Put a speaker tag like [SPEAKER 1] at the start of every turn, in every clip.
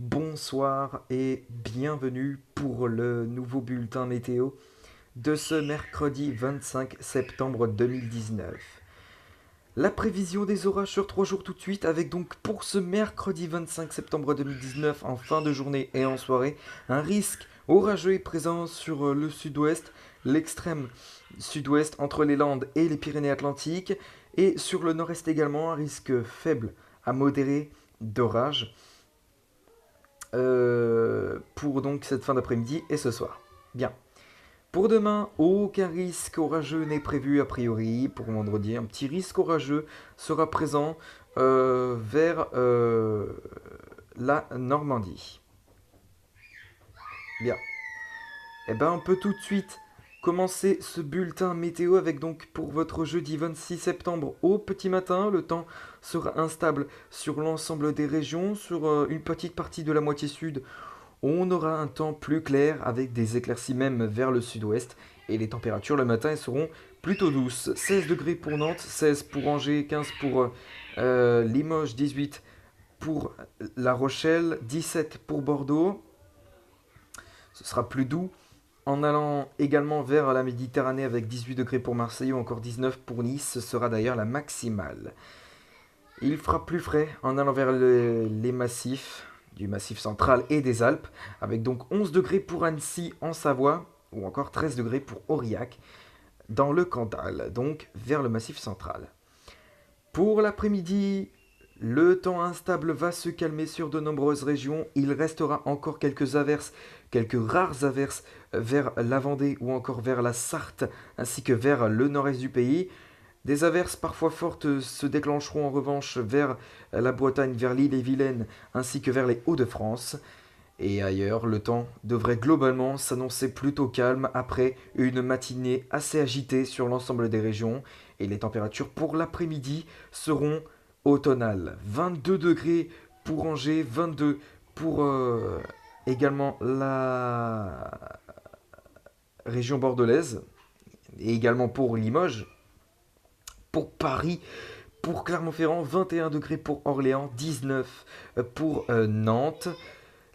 [SPEAKER 1] bonsoir et bienvenue pour le nouveau bulletin météo de ce mercredi 25 septembre 2019. La prévision des orages sur 3 jours tout de suite avec donc pour ce mercredi 25 septembre 2019 en fin de journée et en soirée un risque orageux est présent sur le sud-ouest, l'extrême sud-ouest entre les Landes et les Pyrénées-Atlantiques et sur le nord-est également un risque faible à modéré d'orage pour donc cette fin d'après-midi et ce soir. Bien. Pour demain, aucun risque orageux n'est prévu a priori. Pour vendredi, un petit risque orageux sera présent vers la Normandie. Bien. Eh ben, on peut tout de suite commencer ce bulletin météo avec donc pour votre jeudi 26 septembre au petit matin. Le temps sera instable sur l'ensemble des régions. Sur une petite partie de la moitié sud, on aura un temps plus clair avec des éclaircies même vers le sud-ouest. Et les températures le matin elles seront plutôt douces. 16 degrés pour Nantes, 16 pour Angers, 15 pour Limoges, 18 pour La Rochelle, 17 pour Bordeaux. Ce sera plus doux en allant également vers la Méditerranée avec 18 degrés pour Marseille ou encore 19 pour Nice. Ce sera d'ailleurs la maximale. Il fera plus frais en allant vers les massifs, du massif central et des Alpes, avec donc 11 degrés pour Annecy en Savoie, ou encore 13 degrés pour Aurillac, dans le Cantal, donc vers le massif central. Pour l'après-midi, le temps instable va se calmer sur de nombreuses régions. Il restera encore quelques averses, quelques rares averses vers la Vendée ou encore vers la Sarthe, ainsi que vers le nord-est du pays. Des averses parfois fortes se déclencheront en revanche vers la Bretagne, vers l'île et Vilaine, ainsi que vers les Hauts-de-France. Et ailleurs, le temps devrait globalement s'annoncer plutôt calme après une matinée assez agitée sur l'ensemble des régions. Et les températures pour l'après-midi seront automnales. 22 degrés pour Angers, 22 pour également la région bordelaise, et également pour Limoges. Pour Paris, pour Clermont-Ferrand, 21 degrés pour Orléans, 19 pour Nantes.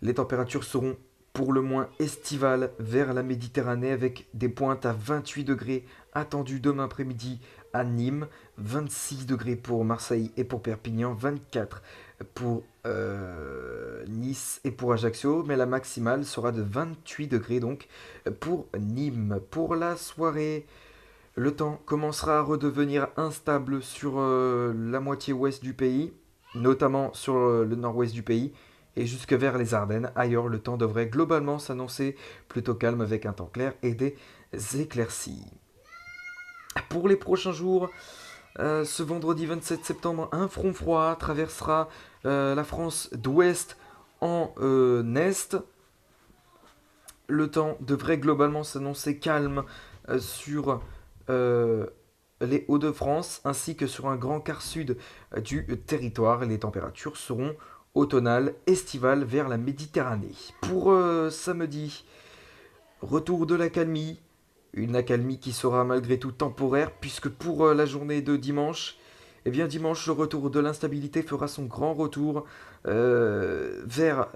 [SPEAKER 1] Les températures seront pour le moins estivales vers la Méditerranée avec des pointes à 28 degrés attendues demain après-midi à Nîmes, 26 degrés pour Marseille et pour Perpignan, 24 pour Nice et pour Ajaccio, mais la maximale sera de 28 degrés donc pour Nîmes. Pour la soirée, le temps commencera à redevenir instable sur la moitié ouest du pays, notamment sur le nord-ouest du pays, et jusque vers les Ardennes. Ailleurs, le temps devrait globalement s'annoncer plutôt calme avec un temps clair et des éclaircies. Pour les prochains jours, ce vendredi 27 septembre, un front froid traversera la France d'ouest en est. Le temps devrait globalement s'annoncer calme sur les Hauts-de-France ainsi que sur un grand quart sud du territoire. Les températures seront automnales, estivales vers la Méditerranée. Pour samedi, retour de l'accalmie. Une accalmie qui sera malgré tout temporaire puisque pour la journée de dimanche, eh bien dimanche, le retour de l'instabilité fera son grand retour vers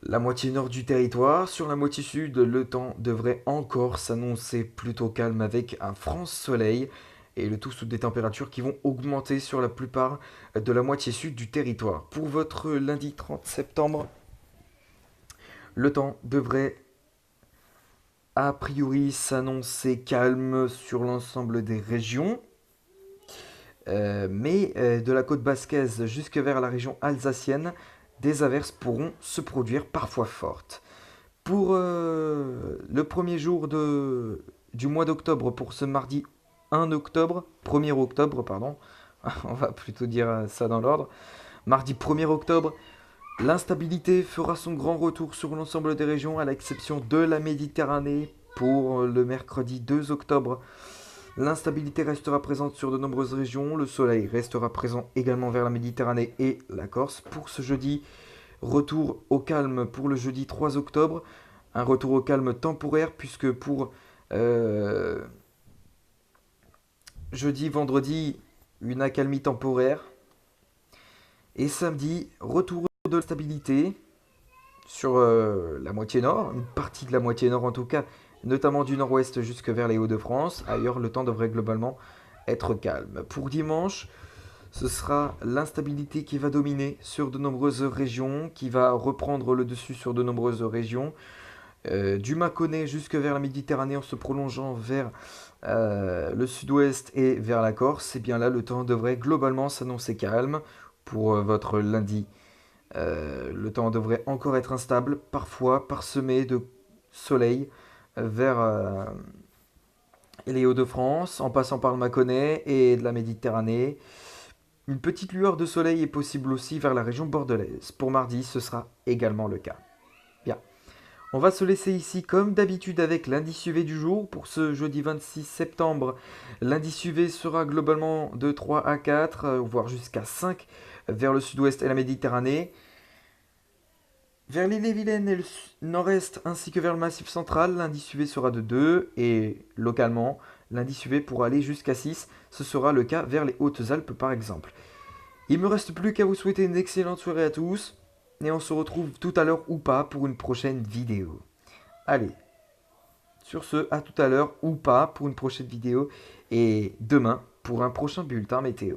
[SPEAKER 1] la moitié nord du territoire. Sur la moitié sud, le temps devrait encore s'annoncer plutôt calme avec un franc soleil et le tout sous des températures qui vont augmenter sur la plupart de la moitié sud du territoire. Pour votre lundi 30 septembre, le temps devrait a priori s'annoncer calme sur l'ensemble des régions. Mais de la côte basquaise jusque vers la région alsacienne, des averses pourront se produire parfois fortes. Pour le premier jour du mois d'octobre, pour ce mardi 1 octobre, 1er octobre, pardon, on va plutôt dire ça dans l'ordre, mardi 1er octobre, l'instabilité fera son grand retour sur l'ensemble des régions à l'exception de la Méditerranée. Pour le mercredi 2 octobre, l'instabilité restera présente sur de nombreuses régions, le soleil restera présent également vers la Méditerranée et la Corse. Pour ce jeudi, retour au calme pour le jeudi 3 octobre, un retour au calme temporaire puisque pour jeudi, vendredi, une accalmie temporaire. Et samedi, retour de la stabilité sur la moitié nord, une partie de la moitié nord en tout cas, notamment du nord-ouest jusque vers les Hauts-de-France. Ailleurs, le temps devrait globalement être calme. Pour dimanche, ce sera l'instabilité qui va dominer sur de nombreuses régions, qui va reprendre le dessus sur de nombreuses régions. Du Mâconnais jusque vers la Méditerranée en se prolongeant vers le sud-ouest et vers la Corse. Et bien là, le temps devrait globalement s'annoncer calme pour votre lundi. Le temps devrait encore être instable, parfois parsemé de soleil vers les Hauts-de-France, en passant par le Mâconnais et de la Méditerranée. Une petite lueur de soleil est possible aussi vers la région bordelaise. Pour mardi, ce sera également le cas. Bien. On va se laisser ici comme d'habitude avec l'indice UV du jour. Pour ce jeudi 26 septembre, l'indice UV sera globalement de 3 à 4, voire jusqu'à 5 vers le sud-ouest et la Méditerranée. Vers l'île-et-Vilaine et le nord-est ainsi que vers le massif central, l'indice UV sera de 2 et localement, l'indice UV pourra aller jusqu'à 6. Ce sera le cas vers les Hautes-Alpes par exemple. Il me reste plus qu'à vous souhaiter une excellente soirée à tous et on se retrouve tout à l'heure ou pas pour une prochaine vidéo. Allez, sur ce, à tout à l'heure ou pas pour une prochaine vidéo et demain pour un prochain bulletin météo.